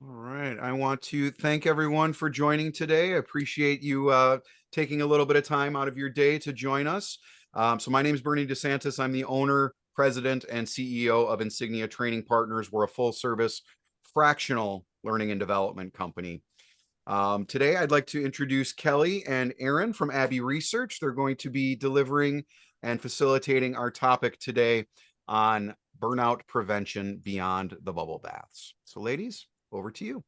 All right. I want to thank everyone for joining today. I appreciate you taking a little bit of time out of your day to join us. So my name is Bernie DeSantis. I'm the owner, president, and CEO of Insignia Training Partners. We're a full service fractional learning and development company. Today, I'd like to introduce Kelly and Aaron from Abbey Research. They're going to be delivering and facilitating our topic today on burnout prevention beyond the bubble baths. So ladies, over to you.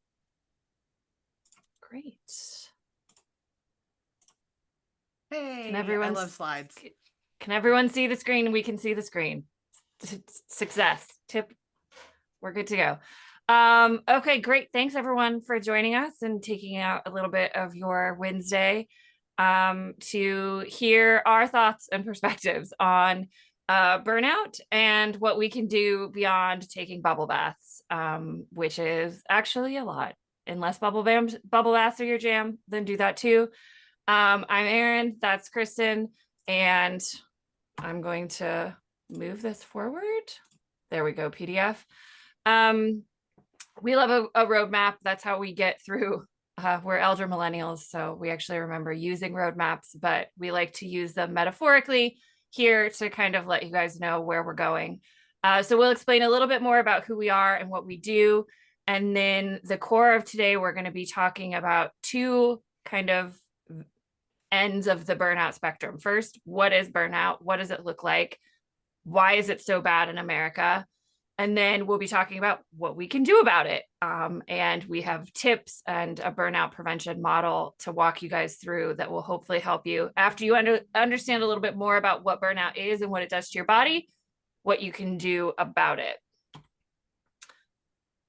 Great. Hey, I love slides. Can everyone see the screen? We can see the screen. Success. Tip. We're good to go. Okay, great. Thanks everyone for joining us and taking out a little bit of your Wednesday to hear our thoughts and perspectives on burnout and what we can do beyond taking bubble baths, which is actually a lot. Unless bubble baths are your jam, then do that too. I'm Erin, that's Kristen, and I'm going to move this forward. There we go, PDF. We love a roadmap. That's how we get through. We're elder millennials, so we actually remember using roadmaps, but we like to use them metaphorically here to kind of let you guys know where we're going. So we'll explain a little bit more about who we are and what we do. And then the core of today, we're going to be talking about two kind of ends of the burnout spectrum. First, what is burnout? What does it look like? Why is it so bad in America? And then we'll be talking about what we can do about it. And we have tips and a burnout prevention model to walk you guys through that will hopefully help you after you understand a little bit more about what burnout is and what it does to your body, what you can do about it.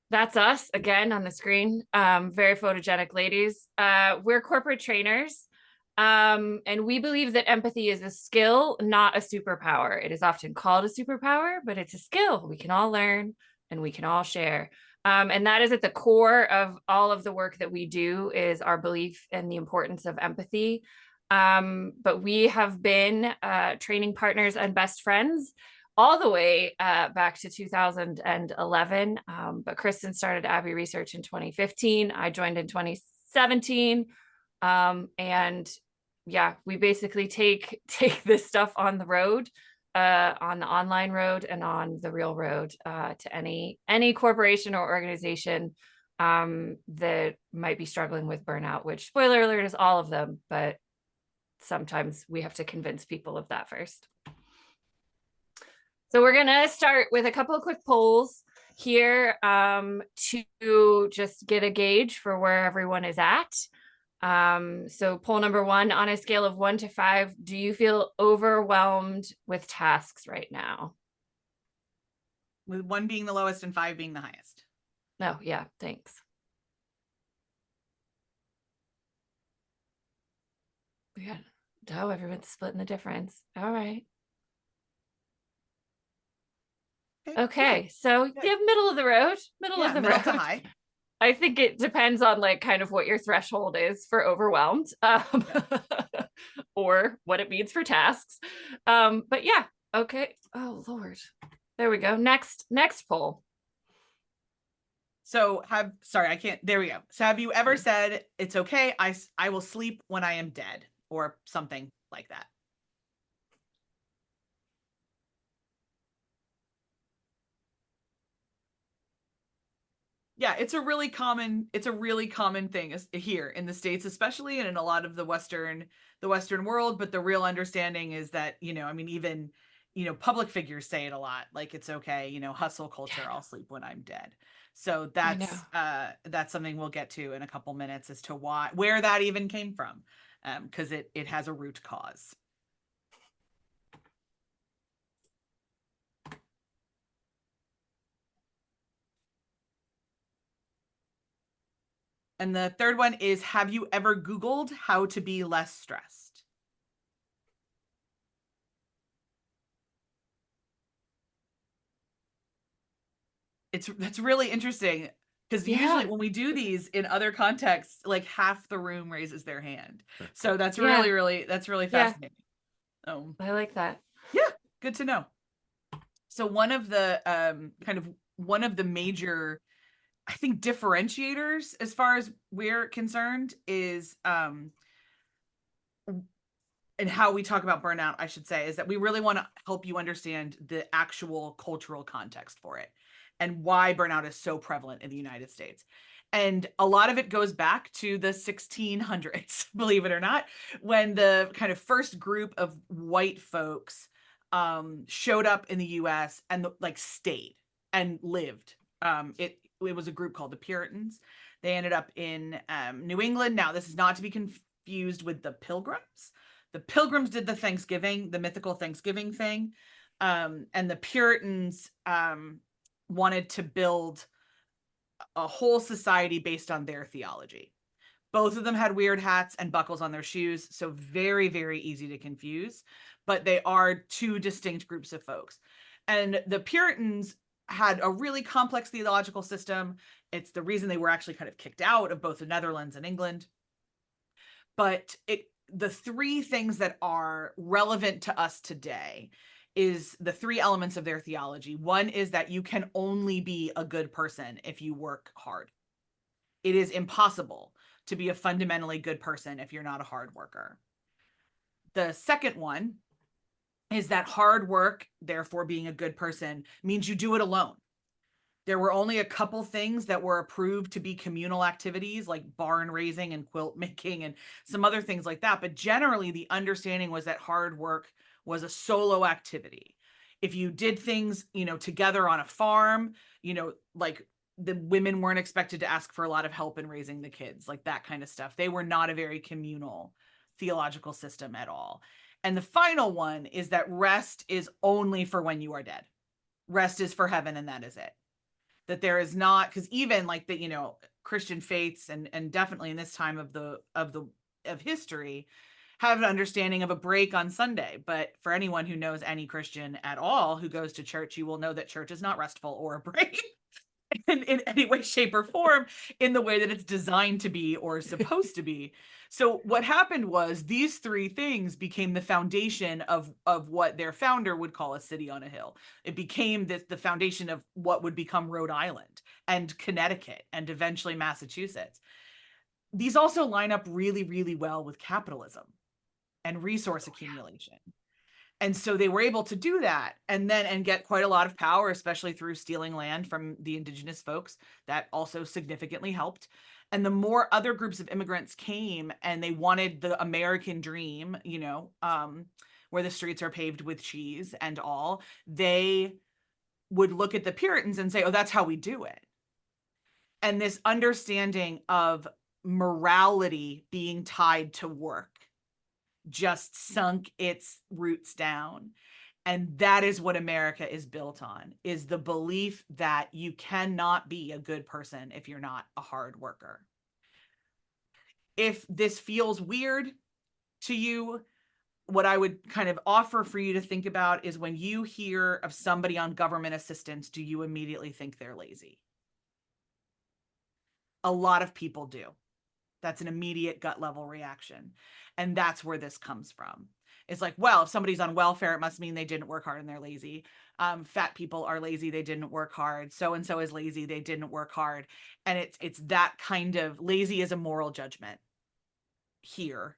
That's us again on the screen. Very photogenic ladies. We're corporate trainers. And we believe that empathy is a skill, not a superpower. It is often called a superpower, but it's a skill we can all learn and we can all share. And that is at the core of all of the work that we do, is our belief in the importance of empathy. But we have been training partners and best friends all the way back to 2011. But Kristen started Abbey Research in 2015. I joined in 2017. And yeah, we basically take this stuff on the road, on the online road and on the real road, to any corporation or organization that might be struggling with burnout, which, spoiler alert, is all of them, but sometimes we have to convince people of that first. So we're gonna start with a couple of quick polls here to just get a gauge for where everyone is at. So poll number 1, on a scale of 1 to 5, do you feel overwhelmed with tasks right now? With 1 being the lowest and 5 being the highest. No, yeah, thanks. Yeah, no, everyone's splitting the difference. All right. Okay, so yeah, middle of the road, middle of the road. To high. I think it depends on like kind of what your threshold is for overwhelmed, or what it means for tasks. But yeah, okay. Oh Lord, there we go. Next poll. So there we go. So have you ever said, it's okay, I will sleep when I am dead, or something like that? Yeah, it's a really common thing here in the States, especially, and in a lot of the Western world. But the real understanding is that, even, public figures say it a lot, like, it's okay, hustle culture, I'll sleep when I'm dead. So that's something we'll get to in a couple minutes as to where that even came from, because it has a root cause. And the third one is, have you ever Googled how to be less stressed? That's really interesting, because usually when we do these in other contexts, like half the room raises their hand. So that's really fascinating. I like that. Yeah, good to know. So one of the major I think differentiators, as far as we're concerned, is and how we talk about burnout, I should say, is that we really want to help you understand the actual cultural context for it and why burnout is so prevalent in the United States. And a lot of it goes back to the 1600s, believe it or not, when the kind of first group of white folks showed up in the US and like stayed and lived. It was a group called the Puritans. They ended up in New England. Now, this is not to be confused with the Pilgrims. The Pilgrims did the Thanksgiving, the mythical Thanksgiving thing. And the Puritans wanted to build a whole society based on their theology. Both of them had weird hats and buckles on their shoes, so very, very easy to confuse. But they are two distinct groups of folks. And the Puritans had a really complex theological system. It's the reason they were actually kind of kicked out of both the Netherlands and England. But the three things that are relevant to us today is the three elements of their theology. One is that you can only be a good person if you work hard. It is impossible to be a fundamentally good person if you're not a hard worker. The second one is that hard work, therefore being a good person, means you do it alone. There were only a couple things that were approved to be communal activities like barn raising and quilt making and some other things like that. But generally, the understanding was that hard work was a solo activity. If you did things, together on a farm, like the women weren't expected to ask for a lot of help in raising the kids, like that kind of stuff. They were not a very communal theological system at all. And the final one is that rest is only for when you are dead. Rest is for heaven, and that is it. That there is not, because even like the Christian faiths and definitely in this time of history have an understanding of a break on Sunday. But for anyone who knows any Christian at all who goes to church, you will know that church is not restful or a break in any way, shape, or form in the way that it's designed to be or supposed to be. So what happened was these three things became the foundation of what their founder would call a city on a hill. It became the foundation of what would become Rhode Island and Connecticut and eventually Massachusetts. These also line up really, really well with capitalism and resource accumulation. And so they were able to do that and get quite a lot of power, especially through stealing land from the indigenous folks. That also significantly helped. And the more other groups of immigrants came and they wanted the American dream, where the streets are paved with cheese and all, they would look at the Puritans and say, oh, that's how we do it. And this understanding of morality being tied to work just sunk its roots down. And that is what America is built on, is the belief that you cannot be a good person if you're not a hard worker. If this feels weird to you, what I would kind of offer for you to think about is when you hear of somebody on government assistance, do you immediately think they're lazy? A lot of people do. That's an immediate gut level reaction. And that's where this comes from. It's like, well, if somebody's on welfare, it must mean they didn't work hard and they're lazy. Fat people are lazy, they didn't work hard. So-and-so is lazy, they didn't work hard. And it's that kind of lazy is a moral judgment here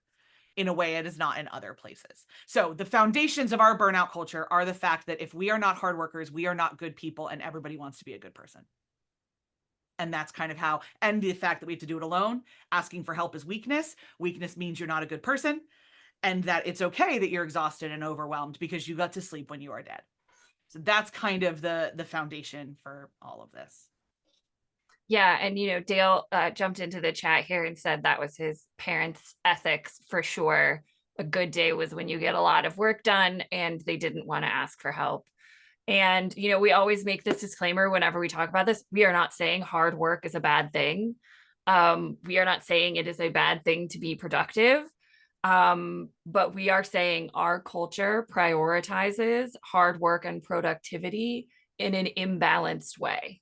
in a way it is not in other places. So the foundations of our burnout culture are the fact that if we are not hard workers, we are not good people, and everybody wants to be a good person. And that's kind of how, and the fact that we have to do it alone, asking for help is weakness. Weakness means you're not a good person, and that it's okay that you're exhausted and overwhelmed because you got to sleep when you are dead. So that's kind of the foundation for all of this. Yeah. And, Dale jumped into the chat here and said that was his parents' ethics for sure. A good day was when you get a lot of work done and they didn't want to ask for help. And, we always make this disclaimer whenever we talk about this. We are not saying hard work is a bad thing. We are not saying it is a bad thing to be productive. But we are saying our culture prioritizes hard work and productivity in an imbalanced way,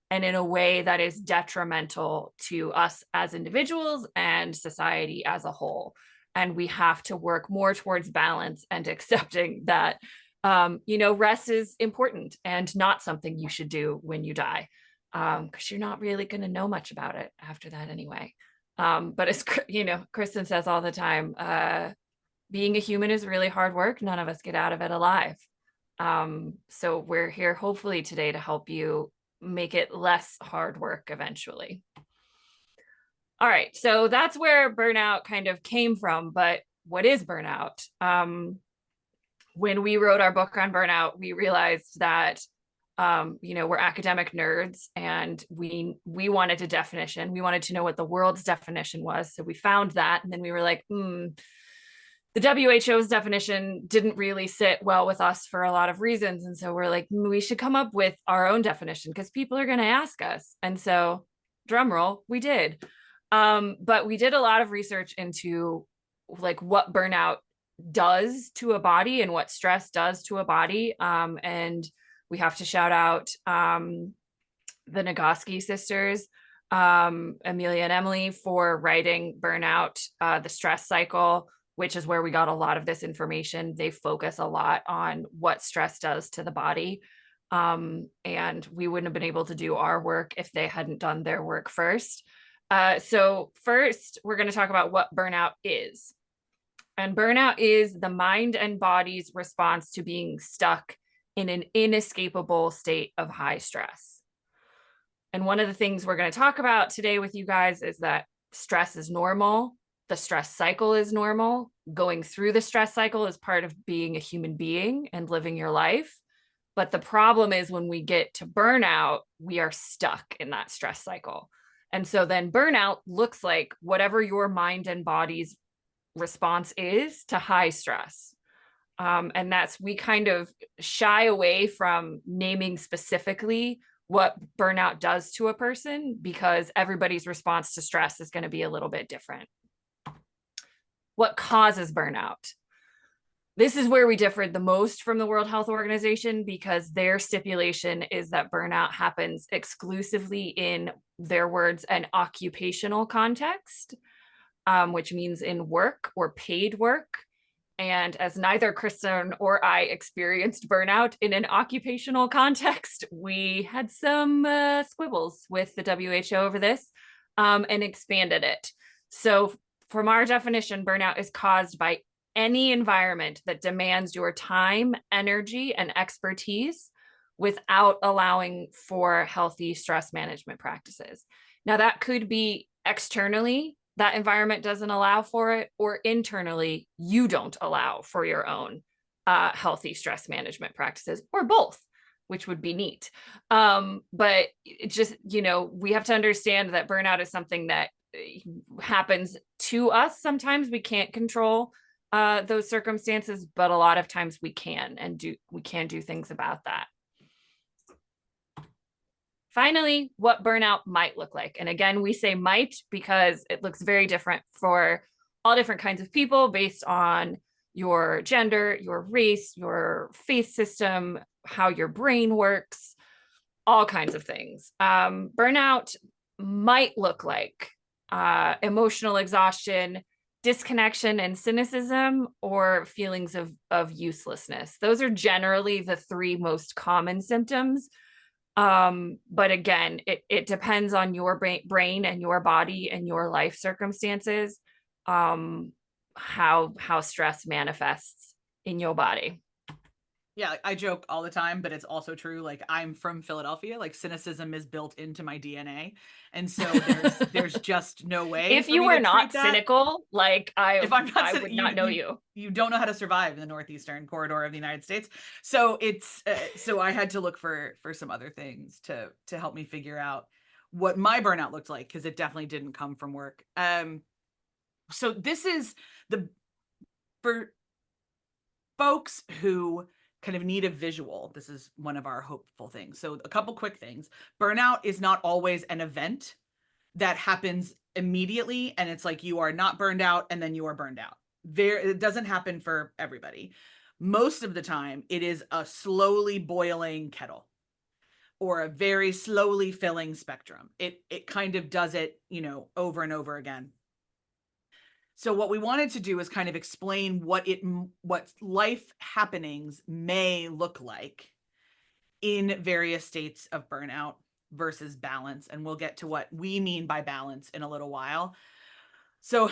and in a way that is detrimental to us as individuals and society as a whole. And we have to work more towards balance and accepting that rest is important and not something you should do when you die. because you're not really going to know much about it after that anyway. But as Kristen says all the time, being a human is really hard work. None of us get out of it alive. So we're here hopefully today to help you make it less hard work eventually. All right, so that's where burnout kind of came from, but what is burnout? When we wrote our book on burnout, we realized that we're academic nerds, and we wanted a definition. We wanted to know what the world's definition was. So we found that, and then we were like, the WHO's definition didn't really sit well with us for a lot of reasons. And so we're like, we should come up with our own definition because people are going to ask us. And so, drum roll, we did. But we did a lot of research into like what burnout does to a body and what stress does to a body. And we have to shout out the Nagoski sisters, Amelia and Emily, for writing Burnout, the Stress Cycle, which is where we got a lot of this information. They focus a lot on what stress does to the body. And we wouldn't have been able to do our work if they hadn't done their work first. So first, we're going to talk about what burnout is. And burnout is the mind and body's response to being stuck in an inescapable state of high stress. And one of the things we're going to talk about today with you guys is that stress is normal. The stress cycle is normal. Going through the stress cycle is part of being a human being and living your life. But the problem is when we get to burnout, we are stuck in that stress cycle. And so then burnout looks like whatever your mind and body's response is to high stress. And we kind of shy away from naming specifically what burnout does to a person because everybody's response to stress is going to be a little bit different. What causes burnout? This is where we differed the most from the World Health Organization because their stipulation is that burnout happens exclusively in, their words, an occupational context, which means in work or paid work. And as neither Kristen or I experienced burnout in an occupational context, we had some squibbles with the WHO over this and expanded it. So from our definition, burnout is caused by any environment that demands your time, energy, and expertise without allowing for healthy stress management practices. Now, that could be externally, that environment doesn't allow for it, or internally, you don't allow for your own healthy stress management practices, or both, which would be neat. But it just, we have to understand that burnout is something that happens to us. Sometimes we can't control those circumstances, but a lot of times we can, and we can do things about that. Finally, what burnout might look like. And again, we say might because it looks very different for all different kinds of people based on your gender, your race, your faith system, how your brain works, all kinds of things. Burnout might look like emotional exhaustion, disconnection and cynicism, or feelings of uselessness. Those are generally the three most common symptoms. But again, it depends on your brain and your body and your life circumstances, how stress manifests in your body. Yeah, I joke all the time, but it's also true. Like, I'm from Philadelphia. Like, cynicism is built into my DNA, and so there's just no way. If you were not cynical, like I would not know you. You don't know how to survive in the northeastern corridor of the United States. So it's so I had to look for some other things to help me figure out what my burnout looked like, because it definitely didn't come from work. So this is for folks who kind of need a visual. This is one of our hopeful things. So a couple quick things. Burnout is not always an event that happens immediately, and it's like you are not burned out and then you are burned out. It doesn't happen for everybody. Most of the time, it is a slowly boiling kettle or a very slowly filling spectrum. It kind of does it, over and over again. So what we wanted to do is kind of explain what life happenings may look like in various states of burnout. versus balance. And we'll get to what we mean by balance in a little while. So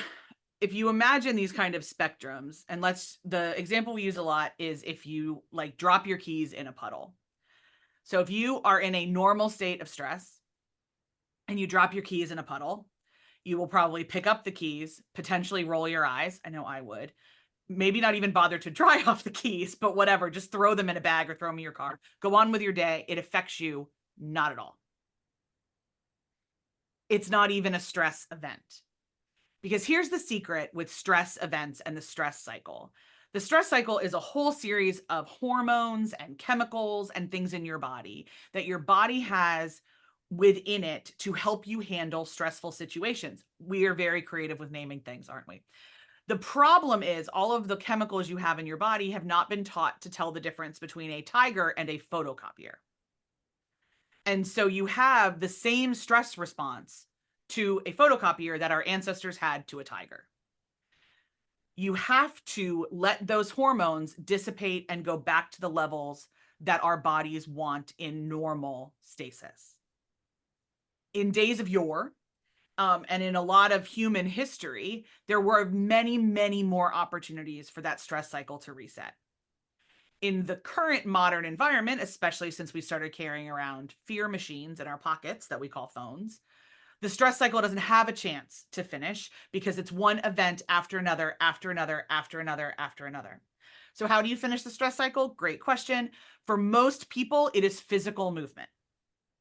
if you imagine these kind of spectrums, and the example we use a lot is if you like drop your keys in a puddle. So if you are in a normal state of stress and you drop your keys in a puddle, you will probably pick up the keys, potentially roll your eyes. I know I would. Maybe not even bother to dry off the keys, but whatever, just throw them in a bag or throw them in your car. Go on with your day. It affects you not at all. It's not even a stress event. Because here's the secret with stress events and the stress cycle. The stress cycle is a whole series of hormones and chemicals and things in your body that your body has within it to help you handle stressful situations. We are very creative with naming things, aren't we? The problem is all of the chemicals you have in your body have not been taught to tell the difference between a tiger and a photocopier. And so you have the same stress response to a photocopier that our ancestors had to a tiger. You have to let those hormones dissipate and go back to the levels that our bodies want in normal stasis. In days of yore, and in a lot of human history, there were many, many more opportunities for that stress cycle to reset. In the current modern environment, especially since we started carrying around fear machines in our pockets that we call phones, the stress cycle doesn't have a chance to finish because it's one event after another, after another, after another, after another. So how do you finish the stress cycle? Great question. For most people, it is physical movement.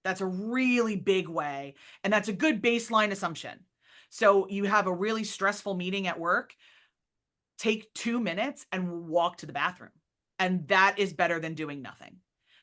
That's a really big way, and that's a good baseline assumption. So you have a really stressful meeting at work, take 2 minutes and walk to the bathroom. And that is better than doing nothing.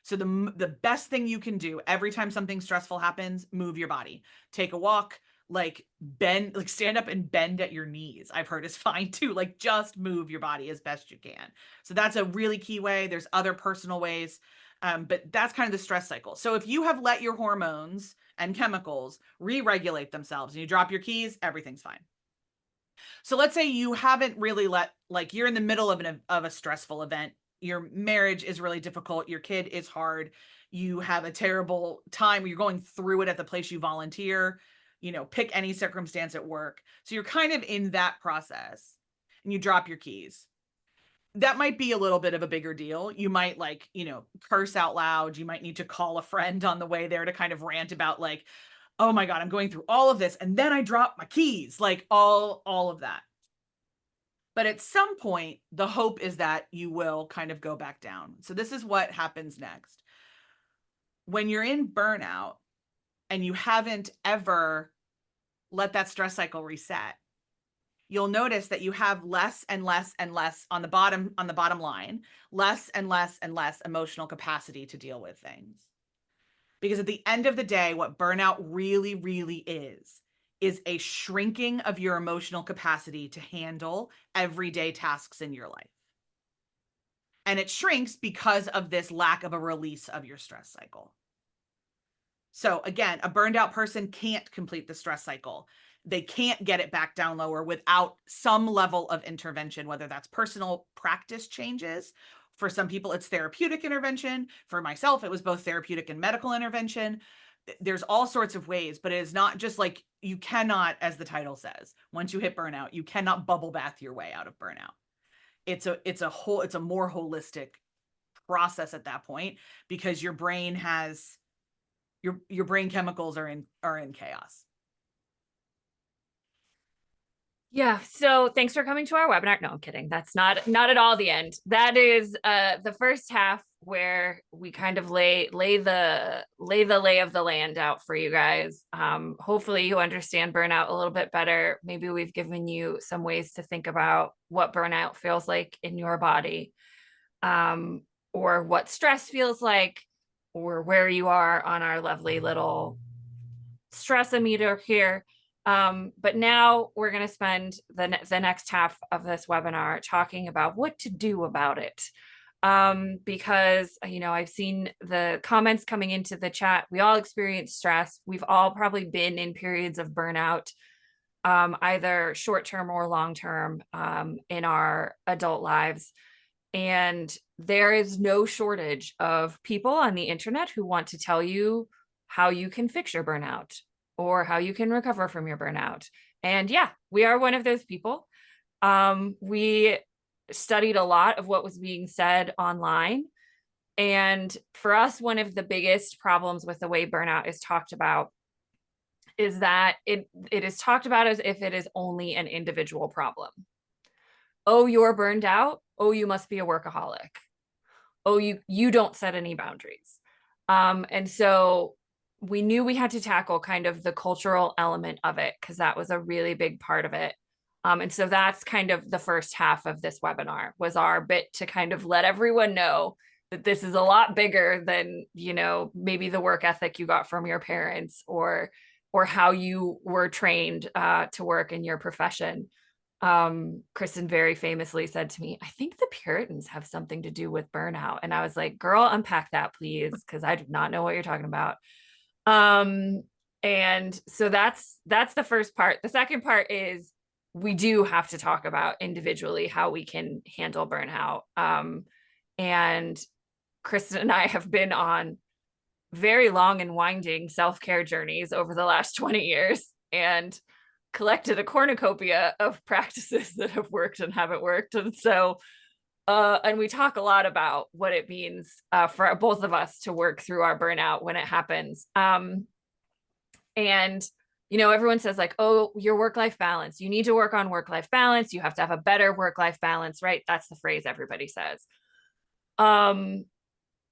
So the best thing you can do every time something stressful happens, move your body. Take a walk, like bend, like stand up and bend at your knees. I've heard is fine too. Like just move your body as best you can. So that's a really key way. There's other personal ways, but that's kind of the stress cycle. So if you have let your hormones and chemicals re-regulate themselves and you drop your keys, everything's fine. So let's say you haven't really like you're in the middle of a stressful event. Your marriage is really difficult. Your kid is hard. You have a terrible time. You're going through it at the place you volunteer, pick any circumstance at work. So you're kind of in that process and you drop your keys. That might be a little bit of a bigger deal. You might curse out loud. You might need to call a friend on the way there to kind of rant about like, oh my God, I'm going through all of this. And then I dropped my keys, like all of that. But at some point, the hope is that you will kind of go back down. So this is what happens next. When you're in burnout and you haven't ever let that stress cycle reset, you'll notice that you have less and less and less on the bottom line, less and less and less emotional capacity to deal with things. Because at the end of the day, what burnout really, really is a shrinking of your emotional capacity to handle everyday tasks in your life. And it shrinks because of this lack of a release of your stress cycle. So again, a burned out person can't complete the stress cycle. They can't get it back down lower without some level of intervention, whether that's personal practice changes. For some people, it's therapeutic intervention. For myself, it was both therapeutic and medical intervention. There's all sorts of ways, but it is not just like you cannot, as the title says, once you hit burnout, you cannot bubble bath your way out of burnout. It's a more holistic process at that point because your brain has your brain chemicals are in chaos. Yeah. So thanks for coming to our webinar. No, I'm kidding. That's not at all the end. That is the first half where we kind of lay the lay of the land out for you guys. Hopefully you understand burnout a little bit better. Maybe we've given you some ways to think about what burnout feels like in your body, or what stress feels like, or where you are on our lovely little stress-o-meter here. But now we're going to spend the next half of this webinar talking about what to do about it. Because, I've seen the comments coming into the chat. We all experience stress. We've all probably been in periods of burnout, either short-term or long-term, in our adult lives. And there is no shortage of people on the internet who want to tell you how you can fix your burnout or how you can recover from your burnout. And yeah, we are one of those people. We studied a lot of what was being said online. And for us, one of the biggest problems with the way burnout is talked about is that it is talked about as if it is only an individual problem. Oh, you're burned out. Oh, you must be a workaholic. Oh, you don't set any boundaries. And so we knew we had to tackle kind of the cultural element of it because that was a really big part of it. And so that's kind of the first half of this webinar was our bit to kind of let everyone know that this is a lot bigger than, you know, maybe the work ethic you got from your parents or how you were trained to work in your profession. Kristen very famously said to me, I think the Puritans have something to do with burnout. And I was like, girl, unpack that, please, because I do not know what you're talking about. And so that's the first part. The second part is we do have to talk about individually how we can handle burnout. And Kristen and I have been on very long and winding self-care journeys over the last 20 years and collected a cornucopia of practices that have worked and haven't worked. And so, and we talk a lot about what it means for both of us to work through our burnout when it happens. And, you know, everyone says like, oh, your work-life balance, you need to work on work-life balance. You have to have a better work-life balance, right? That's the phrase everybody says.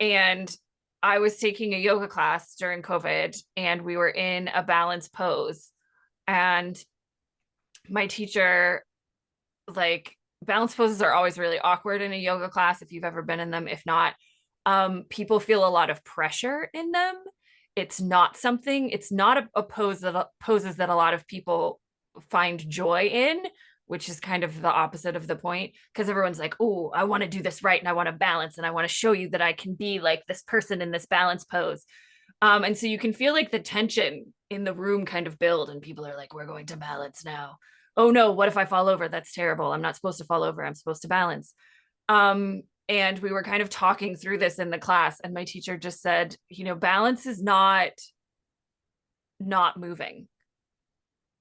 And I was taking a yoga class during COVID and we were in a balanced pose. And my teacher, like, balance poses are always really awkward in a yoga class if you've ever been in them. If not, people feel a lot of pressure in them. It's not a poses that a lot of people find joy in, which is kind of the opposite of the point, because everyone's like, oh, I want to do this right and I want to balance and I want to show you that I can be like this person in this balance pose. And so you can feel like the tension in the room kind of build and people are like, we're going to balance now. Oh no, what if I fall over? That's terrible. I'm not supposed to fall over. I'm supposed to balance. And we were kind of talking through this in the class and my teacher just said, you know, balance is not moving.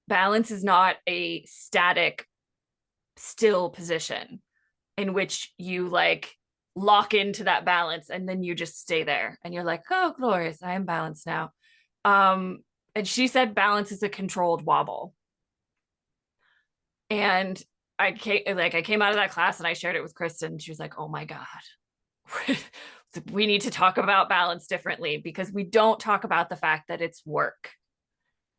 Balance is not a static, still position in which you like lock into that balance and then you just stay there and you're like, oh, glorious, I am balanced now. And she said balance is a controlled wobble. And I came out of that class and I shared it with Kristen. She was like, oh my God, we need to talk about balance differently because we don't talk about the fact that it's work.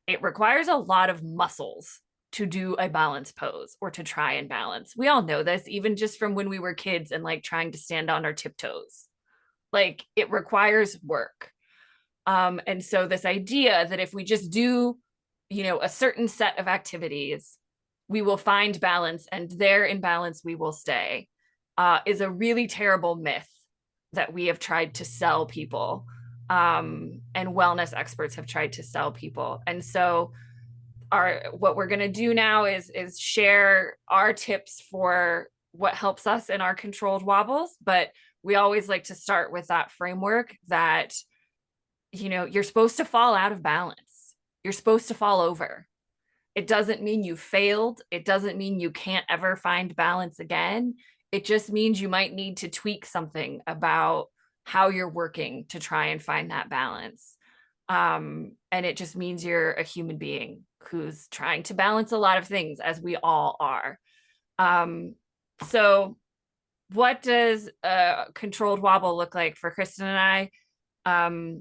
It requires a lot of muscles to do a balance pose or to try and balance. We all know this, even just from when we were kids and like trying to stand on our tiptoes. Like it requires work. And so this idea that if we just do, you know, a certain set of activities, we will find balance and there in balance we will stay, is a really terrible myth that we have tried to sell people. And wellness experts have tried to sell people. And so what we're going to do now is share our tips for what helps us in our controlled wobbles. But we always like to start with that framework that, you know, you're supposed to fall out of balance. You're supposed to fall over. It doesn't mean you failed. It doesn't mean you can't ever find balance again. It just means you might need to tweak something about how you're working to try and find that balance. And it just means you're a human being who's trying to balance a lot of things, as we all are. So what does a controlled wobble look like for Kristen and I?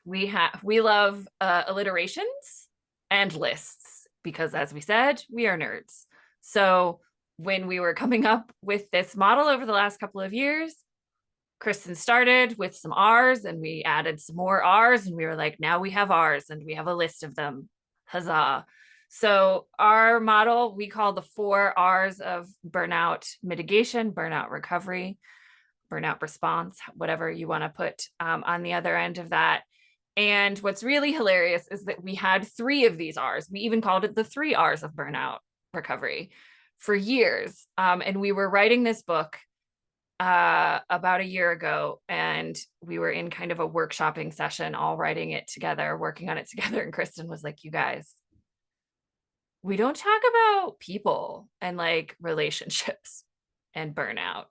We love alliterations and lists because, as we said, we are nerds. So when we were coming up with this model over the last couple of years, Kristen started with some R's and we added some more R's and we were like, now we have R's and we have a list of them. Huzzah. So our model, we call the 4 R's of burnout mitigation, burnout recovery, burnout response, whatever you want to put on the other end of that. And what's really hilarious is that we had 3 of these R's. We even called it the 3 R's of burnout recovery for years. And we were writing this book about a year ago, and we were in kind of a workshopping session, all writing it together, working on it together. And Kristen was like, you guys, we don't talk about people and like relationships and burnout.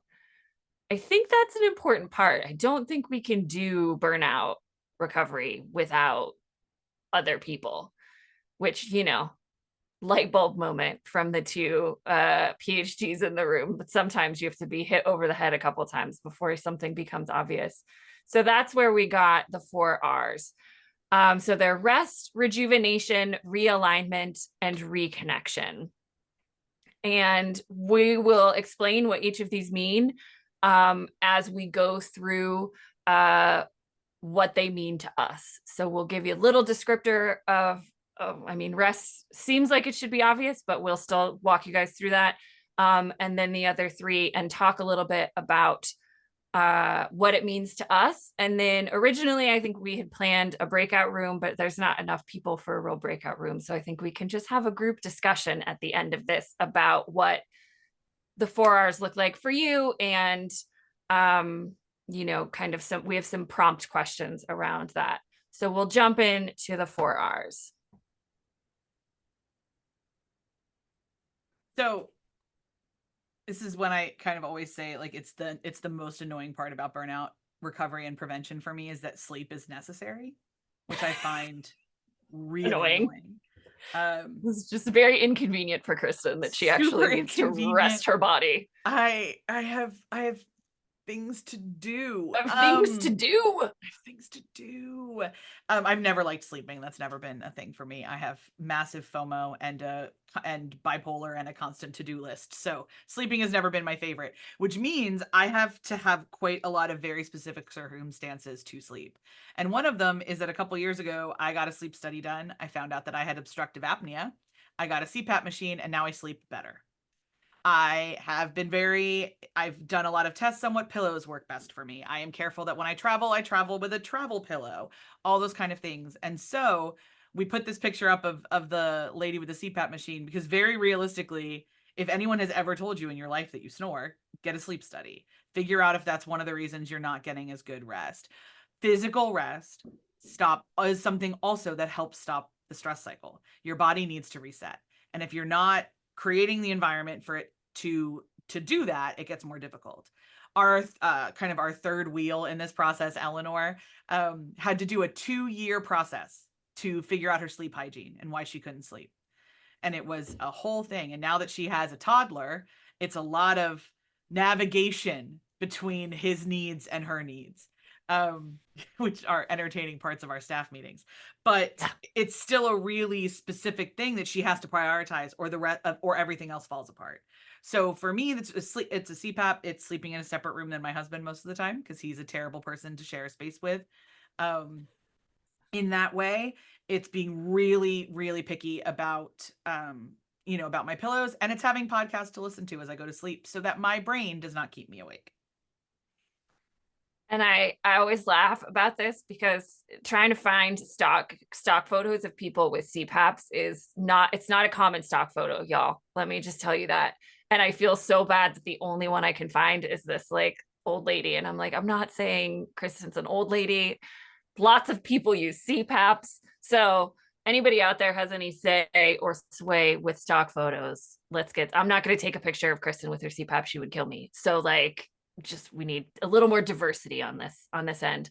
I think that's an important part. I don't think we can do burnout recovery without other people, which, light bulb moment from the two PhDs in the room. But sometimes you have to be hit over the head a couple of times before something becomes obvious. So that's where we got the 4 R's. So they're rest, rejuvenation, realignment, and reconnection. And we will explain what each of these mean as we go through what they mean to us. So we'll give you a little descriptor of, rest seems like it should be obvious, but we'll still walk you guys through that. And then the other 3, and talk a little bit about what it means to us. And then originally, I think we had planned a breakout room, but there's not enough people for a real breakout room. So I think we can just have a group discussion at the end of this about what the 4 R's look like for you. And, kind of we have some prompt questions around that. So we'll jump in to the 4 R's. So this is when I kind of always say, like, it's the most annoying part about burnout recovery and prevention for me, is that sleep is necessary, which I find really annoying. It's just very inconvenient for Kristen that she actually needs to rest her body. I have things to do. Things to do. I've never liked sleeping. That's never been a thing for me. I have massive FOMO and bipolar and a constant to-do list. So sleeping has never been my favorite, which means I have to have quite a lot of very specific circumstances to sleep. And one of them is that a couple years ago, I got a sleep study done. I found out that I had obstructive apnea. I got a CPAP machine, and now I sleep better. I've done a lot of tests on what pillows work best for me. I am careful that when I travel with a travel pillow, all those kind of things. And so we put this picture up of the lady with the CPAP machine, because very realistically, if anyone has ever told you in your life that you snore, get a sleep study. Figure out if that's one of the reasons you're not getting as good rest. Physical rest is something also that helps stop the stress cycle. Your body needs to reset. And if you're not creating the environment for it to do that, it gets more difficult. Our kind of our third wheel in this process, Eleanor, had to do a 2-year process to figure out her sleep hygiene and why she couldn't sleep. And it was a whole thing. And now that she has a toddler, it's a lot of navigation between his needs and her needs, which are entertaining parts of our staff meetings. But it's still a really specific thing that she has to prioritize, or everything else falls apart. So for me, it's a CPAP. It's sleeping in a separate room than my husband most of the time, because he's a terrible person to share a space with. In that way, it's being really, really picky about, about my pillows, and it's having podcasts to listen to as I go to sleep so that my brain does not keep me awake. And I always laugh about this, because trying to find stock photos of people with CPAPs it's not a common stock photo, y'all. Let me just tell you that. And I feel so bad that the only one I can find is this like old lady. And I'm like, I'm not saying Kristen's an old lady. Lots of people use CPAPs. So anybody out there has any say or sway with stock photos, I'm not going to take a picture of Kristen with her CPAP. She would kill me. So like, we need a little more diversity on this end.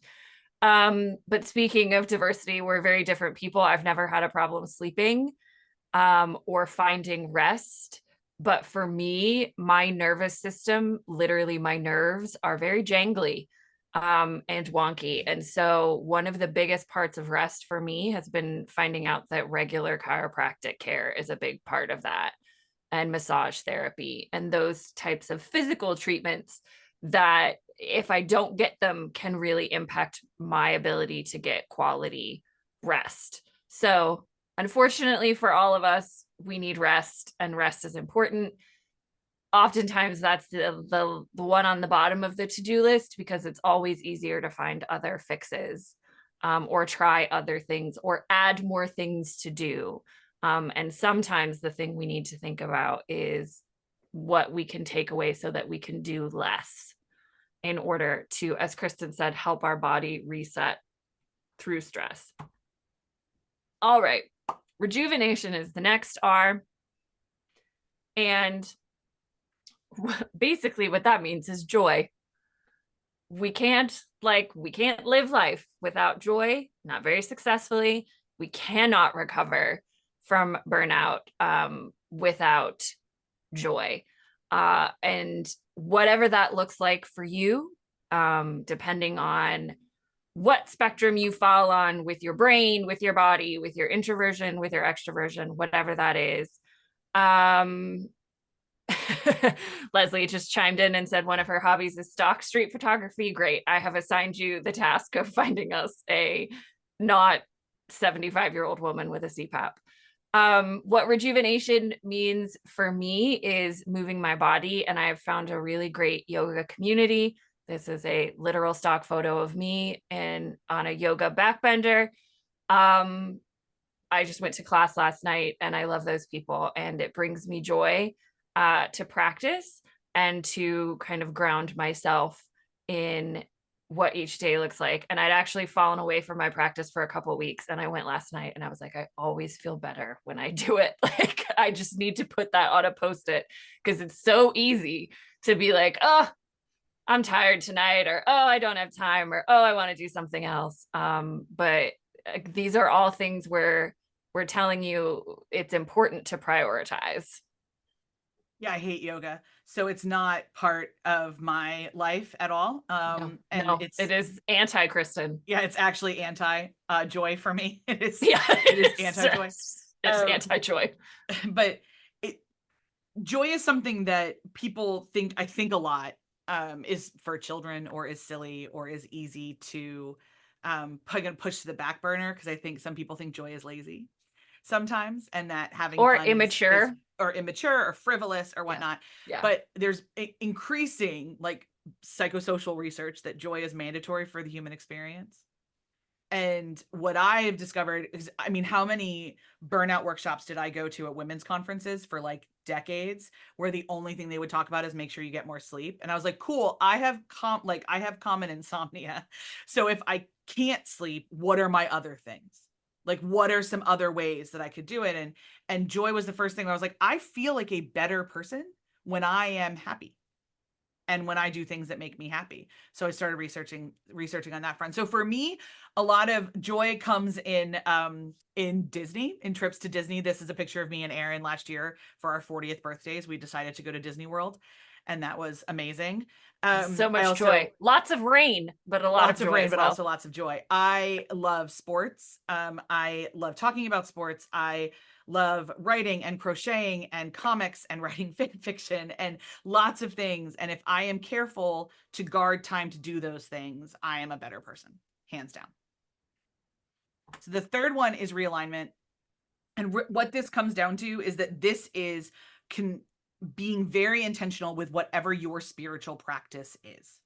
But speaking of diversity, we're very different people. I've never had a problem sleeping or finding rest. But for me, my nervous system, literally my nerves, are very jangly and wonky. And so one of the biggest parts of rest for me has been finding out that regular chiropractic care is a big part of that, and massage therapy and those types of physical treatments that, if I don't get them, can really impact my ability to get quality rest. So unfortunately for all of us, we need rest, and rest is important. Oftentimes that's the one on the bottom of the to-do list, because it's always easier to find other fixes or try other things or add more things to do. And sometimes the thing we need to think about is what we can take away so that we can do less. in order to, as Kristen said, help our body reset through stress. All right. Rejuvenation is the next R. And basically what that means is joy. We can't live life without joy, not very successfully. We cannot recover from burnout without joy. And whatever that looks like for you, depending on what spectrum you fall on with your brain, with your body, with your introversion, with your extroversion, whatever that is. Leslie just chimed in and said one of her hobbies is stock street photography. Great. I have assigned you the task of finding us a not 75-year-old woman with a CPAP. What rejuvenation means for me is moving my body, and I have found a really great yoga community. This is a literal stock photo of me on a yoga backbender. I just went to class last night and I love those people, and it brings me joy to practice and to kind of ground myself in what each day looks like. And I'd actually fallen away from my practice for a couple of weeks, and I went last night and I was like, I always feel better when I do it. Like, I just need to put that on a post-it, because it's so easy to be like, oh, I'm tired tonight, or, oh, I don't have time, or, oh, I want to do something else. But these are all things where we're telling you it's important to prioritize. Yeah, I hate yoga. So it's not part of my life at all. And it is anti-Kristen. Yeah, it's actually anti joy for me. It is anti-joy. It's anti-joy. But joy is something that people think, I think a lot, is for children, or is silly, or is easy to push to the back burner, because I think some people think joy is lazy sometimes, and that having or fun immature or frivolous or whatnot. Yeah. But there's increasing like psychosocial research that joy is mandatory for the human experience. And what I have discovered is, I mean, how many burnout workshops did I go to at women's conferences for like decades, where the only thing they would talk about is make sure you get more sleep. And I was like, cool, I have common insomnia. So if I can't sleep, what are my other things? Like, what are some other ways that I could do it? And joy was the first thing where I was like, I feel like a better person when I am happy, and when I do things that make me happy. So I started researching on that front. So for me, a lot of joy comes in Disney, in trips to Disney. This is a picture of me and Aaron last year for our 40th birthdays. We decided to go to Disney World, and that was amazing. So much joy, lots of rain, but lots of rain, but also lots of joy. I love sports. I love talking about sports. I love writing and crocheting and comics and writing fan fiction and lots of things. And if I am careful to guard time to do those things, I am a better person, hands down. So the third one is realignment. And what this comes down to is that this is being very intentional with whatever your spiritual practice is.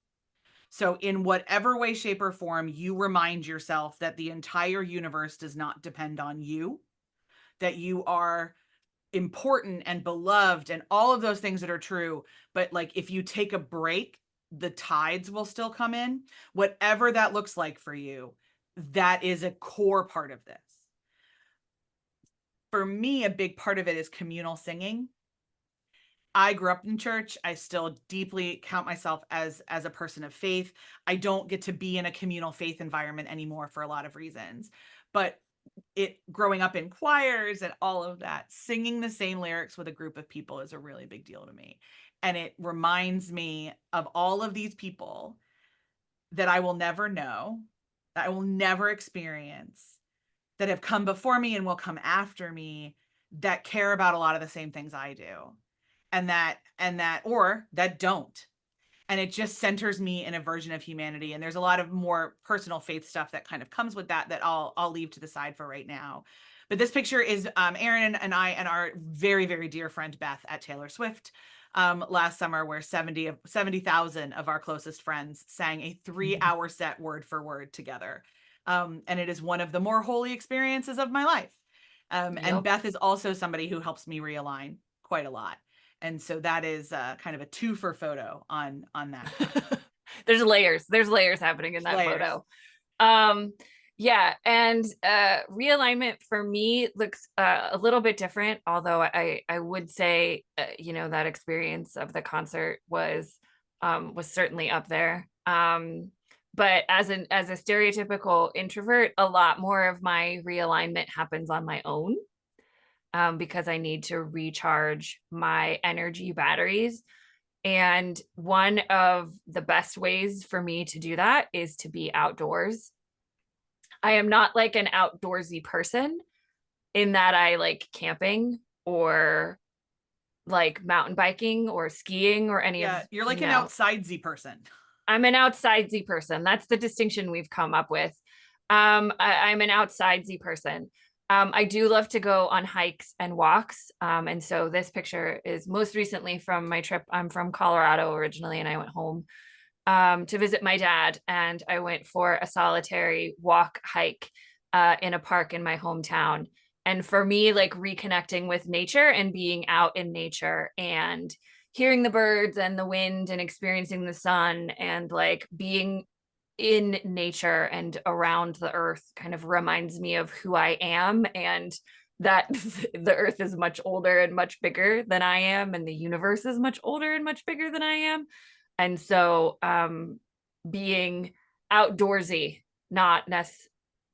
So in whatever way, shape, or form, you remind yourself that the entire universe does not depend on you, that you are important and beloved and all of those things that are true. But like, if you take a break, the tides will still come in. Whatever that looks like for you, that is a core part of this. For me, a big part of it is communal singing. I grew up in church. I still deeply count myself as a person of faith. I don't get to be in a communal faith environment anymore for a lot of reasons. But growing up in choirs and all of that, singing the same lyrics with a group of people is a really big deal to me. And it reminds me of all of these people that I will never know, that I will never experience, that have come before me and will come after me, that care about a lot of the same things I do. And that don't. And it just centers me in a version of humanity. And there's a lot of more personal faith stuff that kind of comes with that I'll leave to the side for right now. But this picture is Aaron and I and our very, very dear friend Beth at Taylor Swift last summer, where 70,000 of our closest friends sang a 3-hour set word for word together. And it is one of the more holy experiences of my life. And Beth is also somebody who helps me realign quite a lot. And so that is kind of a 2-for photo on that. There's layers happening in that Layers. photo. Yeah, and realignment for me looks a little bit different, although I would say you know, that experience of the concert was certainly up there. But as a stereotypical introvert, a lot more of my realignment happens on my own, because I need to recharge my energy batteries. And one of the best ways for me to do that is to be outdoors. I am not like an outdoorsy person in that I like camping or like mountain biking or skiing or any of. You're like an no. outsidesy person. I'm an outsidesy person. That's the distinction we've come up with. I'm an outsidesy person. I do love to go on hikes and walks. And so this picture is most recently from my trip. I'm from Colorado originally, and I went home to visit my dad, and I went for a solitary walk hike in a park in my hometown. And for me, like reconnecting with nature and being out in nature and hearing the birds and the wind and experiencing the sun and like being in nature and around the earth kind of reminds me of who I am, and that the earth is much older and much bigger than I am, and the universe is much older and much bigger than I am. And so being outdoorsy, not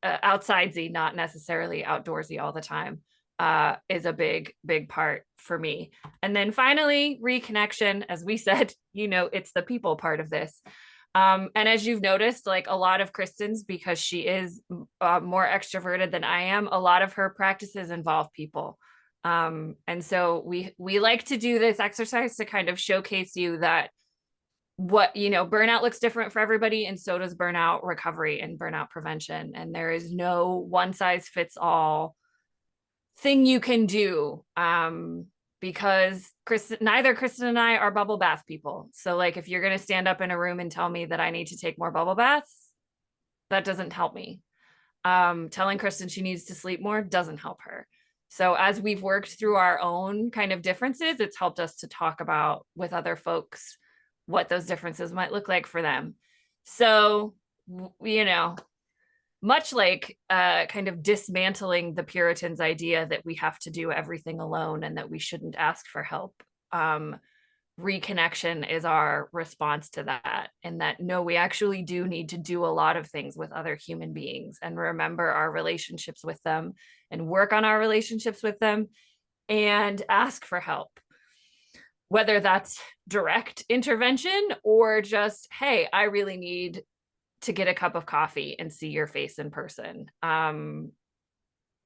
outsidesy, not necessarily outdoorsy all the time, is a big part for me. And then finally, reconnection, as we said, you know, it's the people part of this. And as you've noticed, like a lot of Kristen's, because she is more extroverted than I am, a lot of her practices involve people. And so we like to do this exercise to kind of showcase you that what, you know, burnout looks different for everybody, and so does burnout recovery and burnout prevention. And there is no one size fits all thing you can do, because neither Kristen and I are bubble bath people. So like, if you're going to stand up in a room and tell me that I need to take more bubble baths, that doesn't help me. Telling Kristen she needs to sleep more doesn't help her. So as we've worked through our own kind of differences, it's helped us to talk about with other folks what those differences might look like for them. So, you know, much like kind of dismantling the Puritans' idea that we have to do everything alone and that we shouldn't ask for help, reconnection is our response to that. And that, no, we actually do need to do a lot of things with other human beings and remember our relationships with them and work on our relationships with them and ask for help. Whether that's direct intervention or just, hey, I really need to get a cup of coffee and see your face in person. You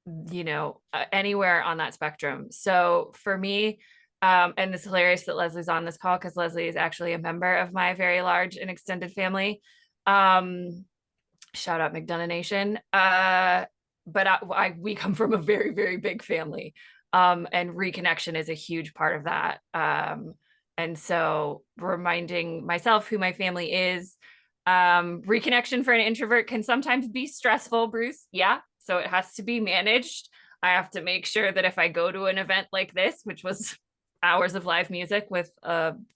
know, anywhere on that spectrum. So for me, and it's hilarious that Leslie's on this call because Leslie is actually a member of my very large and extended family. Shout out McDonough Nation. But we come from a very, very big family. And reconnection is a huge part of that. And so reminding myself who my family is, reconnection for an introvert can sometimes be stressful, Bruce. Yeah. So it has to be managed. I have to make sure that if I go to an event like this, which was hours of live music with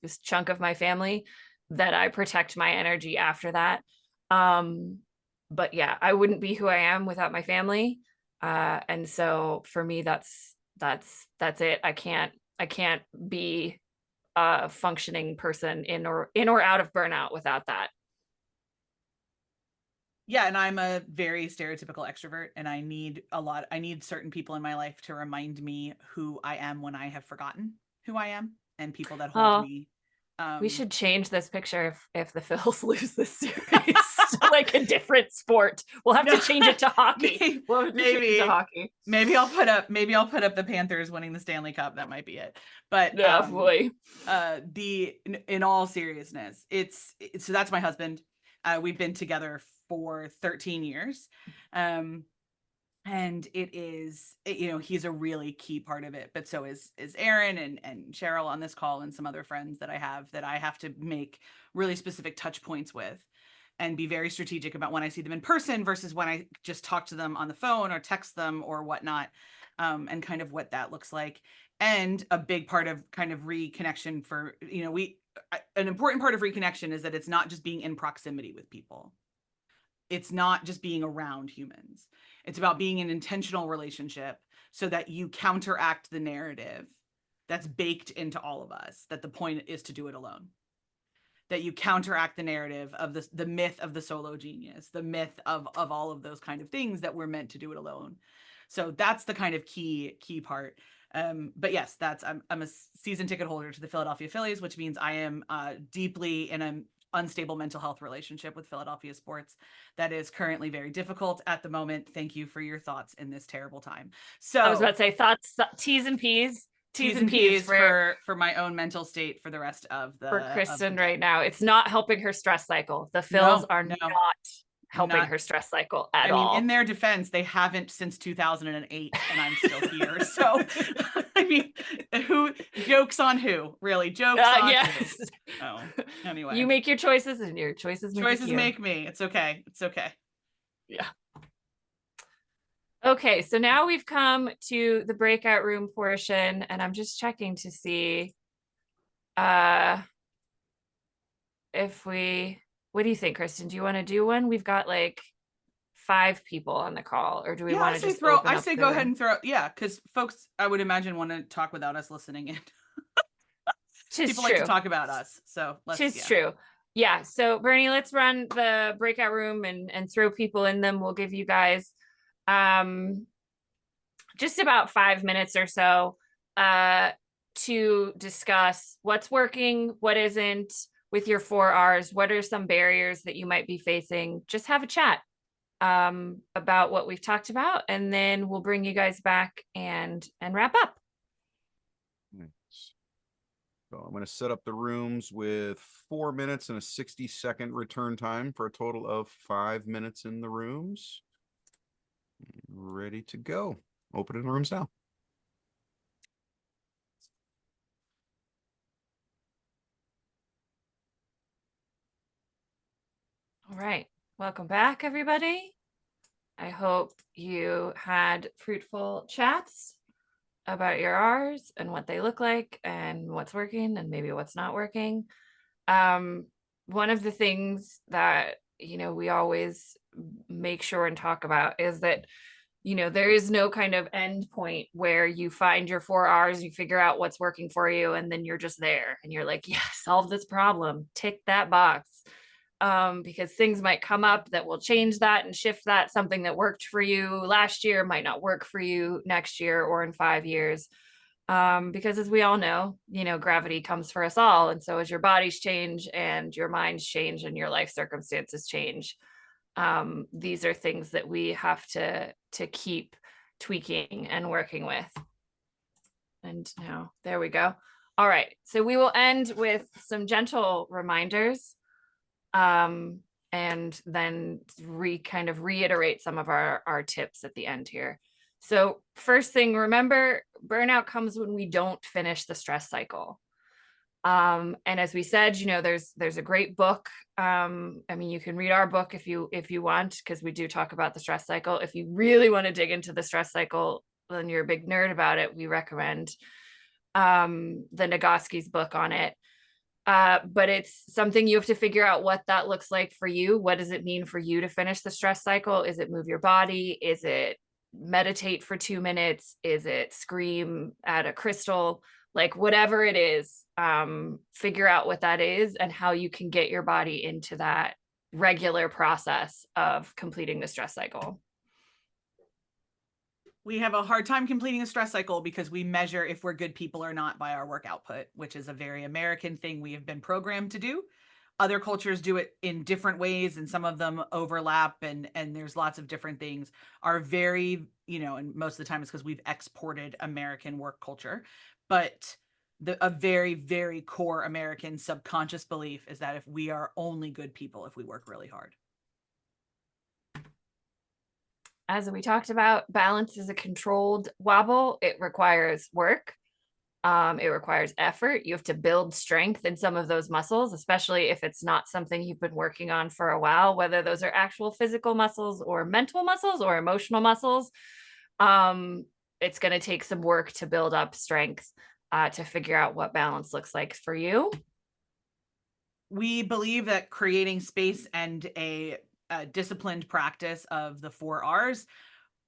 this chunk of my family, that I protect my energy after that. But yeah, I wouldn't be who I am without my family. And so for me, that's it. I can't be a functioning person in or out of burnout without that. Yeah, and I'm a very stereotypical extrovert, and I need certain people in my life to remind me who I am when I have forgotten who I am, and people that hold me. We should change this picture if the Phils lose this series to like a different sport. We'll have to change it to hockey. Maybe I'll put up the Panthers winning the Stanley Cup. That might be it. But boy. In all seriousness, so that's my husband. We've been together for 13 years. And it is, you know, he's a really key part of it, but so is Aaron and Cheryl on this call and some other friends that I have to make really specific touch points with and be very strategic about when I see them in person versus when I just talk to them on the phone or text them or whatnot. and kind of what that looks like. And a big part of kind of reconnection for, an important part of reconnection is that it's not just being in proximity with people. It's not just being around humans. It's about being in intentional relationship so that you counteract the narrative that's baked into all of us, that the point is to do it alone. That you counteract the narrative of the myth of the solo genius, the myth of all of those kind of things, that we're meant to do it alone. So that's the kind of key part. But yes, I'm a season ticket holder to the Philadelphia Phillies, which means I am deeply in an unstable mental health relationship with Philadelphia sports that is currently very difficult at the moment. Thank you for your thoughts in this terrible time. So I was about to say thoughts, T's and P's. T's and P's for my own mental state for the rest of the for Kristen right now. It's not helping her stress cycle. The Phils are not helping her stress cycle at all. I mean, in their defense, they haven't since 2008, and I'm still here. So, I mean, jokes on who? Really, jokes on yes. who? Oh, anyway, you make your choices, and your choices make me. It's okay. It's okay. Yeah. Okay, so now we've come to the breakout room portion, and I'm just checking to see what do you think, Kristen? Do you want to do one? We've got like 5 people on the call, or do we want to just go ahead and throw, because folks, I would imagine, want to talk without us listening in. People like to talk about us, so let's true. Yeah, so Bernie, let's run the breakout room and throw people in them. We'll give you guys just about 5 minutes or so to discuss what's working, what isn't with your 4 R's, what are some barriers that you might be facing. Just have a chat about what we've talked about, and then we'll bring you guys back and wrap up. So I'm going to set up the rooms with 4 minutes and a 60-second return time for a total of 5 minutes in the rooms. Ready to go. Opening the rooms now. All right. Welcome back, everybody. I hope you had fruitful chats about your R's and what they look like and what's working and maybe what's not working. One of the things that, we always make sure and talk about is that, there is no kind of end point where you find your 4 R's, you figure out what's working for you, and then you're just there and you're like, yeah, solve this problem, tick that box. Because things might come up that will change that and shift that. Something that worked for you last year might not work for you next year or in 5 years. Because as we all know, gravity comes for us all. And so as your bodies change and your minds change and your life circumstances change, these are things that we have to keep tweaking and working with. And now there we go. All right. So we will end with some gentle reminders. And then kind of reiterate some of our tips at the end here. So first thing, remember, burnout comes when we don't finish the stress cycle. And as we said, there's a great book. You can read our book if you want, because we do talk about the stress cycle. If you really want to dig into the stress cycle, then you're a big nerd about it, we recommend the Nagoski's book on it. But it's something you have to figure out what that looks like for you. What does it mean for you to finish the stress cycle? Is it move your body? Is it meditate for 2 minutes? Is it scream at a crystal? Like whatever it is, figure out what that is and how you can get your body into that regular process of completing the stress cycle. We have a hard time completing a stress cycle because we measure if we're good people or not by our work output, which is a very American thing we have been programmed to do. Other cultures do it in different ways, and some of them overlap, and there's lots of different things. Are very, and most of the time it's because we've exported American work culture, but a very, very core American subconscious belief is that if we are only good people if we work really hard. As we talked about, balance is a controlled wobble. It requires work. It requires effort. You have to build strength in some of those muscles, especially if it's not something you've been working on for a while, whether those are actual physical muscles or mental muscles or emotional muscles. it's going to take some work to build up strength to figure out what balance looks like for you. We believe that creating space and a disciplined practice of the 4 R's,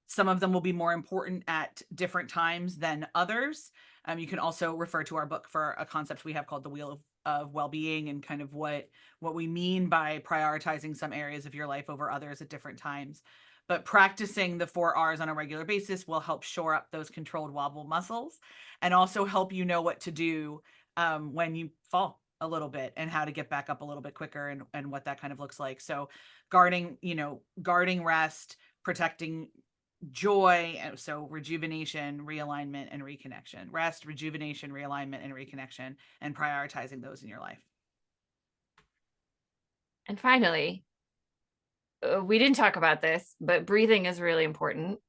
some of them will be more important at different times than others. You can also refer to our book for a concept we have called the Wheel of Well-being, and kind of what we mean by prioritizing some areas of your life over others at different times. But practicing the 4 R's on a regular basis will help shore up those controlled wobble muscles, and also help you know what to do when you fall a little bit, and how to get back up a little bit quicker, and what that kind of looks like. So guarding rest, protecting joy, so rejuvenation, realignment, and reconnection. Rest, rejuvenation, realignment, and reconnection, and prioritizing those in your life. And finally, we didn't talk about this, but breathing is really important,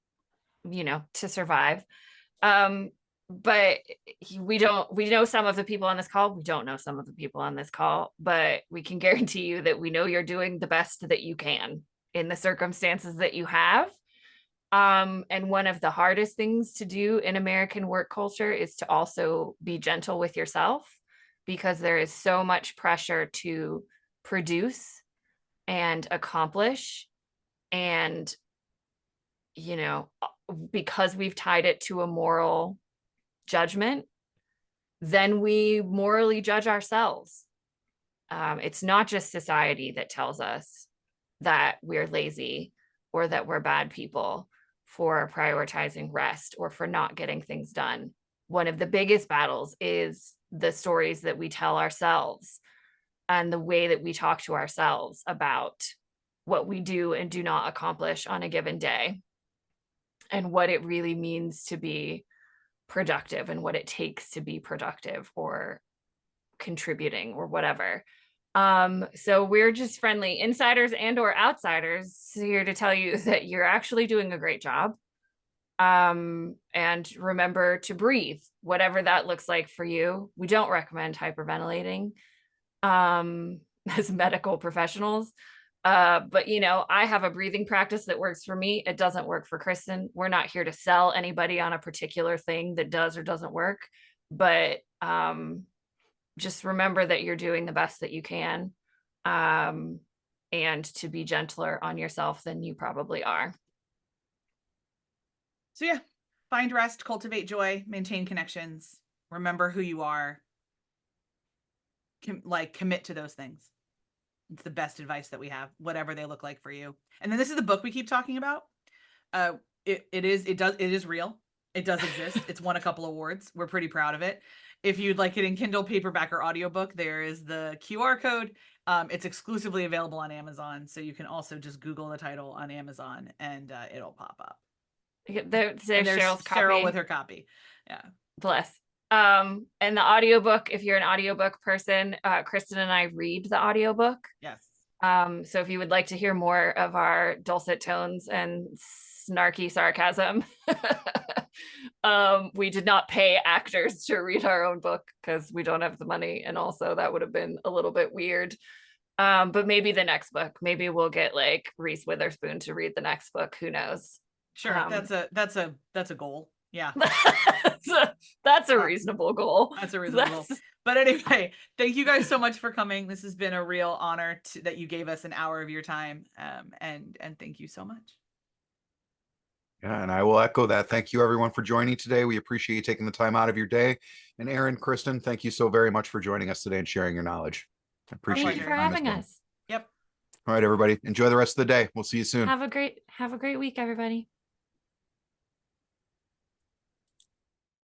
to survive. But we know some of the people on this call. We don't know some of the people on this call, but we can guarantee you that we know you're doing the best that you can in the circumstances that you have. And one of the hardest things to do in American work culture is to also be gentle with yourself, because there is so much pressure to produce and accomplish. And, because we've tied it to a moral judgment, then we morally judge ourselves. It's not just society that tells us that we're lazy or that we're bad people for prioritizing rest or for not getting things done. One of the biggest battles is the stories that we tell ourselves and the way that we talk to ourselves about what we do and do not accomplish on a given day, and what it really means to be productive, and what it takes to be productive or contributing or whatever. So we're just friendly insiders and or outsiders here to tell you that you're actually doing a great job. And remember to breathe, whatever that looks like for you. We don't recommend hyperventilating as medical professionals. But I have a breathing practice that works for me. It doesn't work for Kristen. We're not here to sell anybody on a particular thing that does or doesn't work, but just remember that you're doing the best that you can, and to be gentler on yourself than you probably are. So yeah, find rest, cultivate joy, maintain connections, remember who you are, commit to those things. It's the best advice that we have, whatever they look like for you. And then this is the book we keep talking about. It is real. It does exist. It's won a couple awards. We're pretty proud of it. If you'd like it in Kindle, paperback, or audiobook, there is the QR code. It's exclusively available on Amazon, so you can also just Google the title on Amazon and it'll pop up. There's Cheryl's copy. Cheryl with her copy. Yeah. Bless. And the audiobook, if you're an audiobook person, Kristen and I read the audiobook. Yes. So if you would like to hear more of our dulcet tones and snarky sarcasm, we did not pay actors to read our own book because we don't have the money, and also that would have been a little bit weird. But maybe the next book, maybe we'll get like Reese Witherspoon to read the next book. Who knows? Sure. That's a goal. Yeah. That's a reasonable goal. That's a reasonable goal. But anyway, thank you guys so much for coming. This has been a real honor that you gave us an hour of your time. And thank you so much. Yeah, and I will echo that. Thank you everyone for joining today. We appreciate you taking the time out of your day. And Erin, Kristen, thank you so very much for joining us today and sharing your knowledge. I appreciate Thank you for having us. Yep. All right, everybody. Enjoy the rest of the day. We'll see you soon. Have a great week, everybody.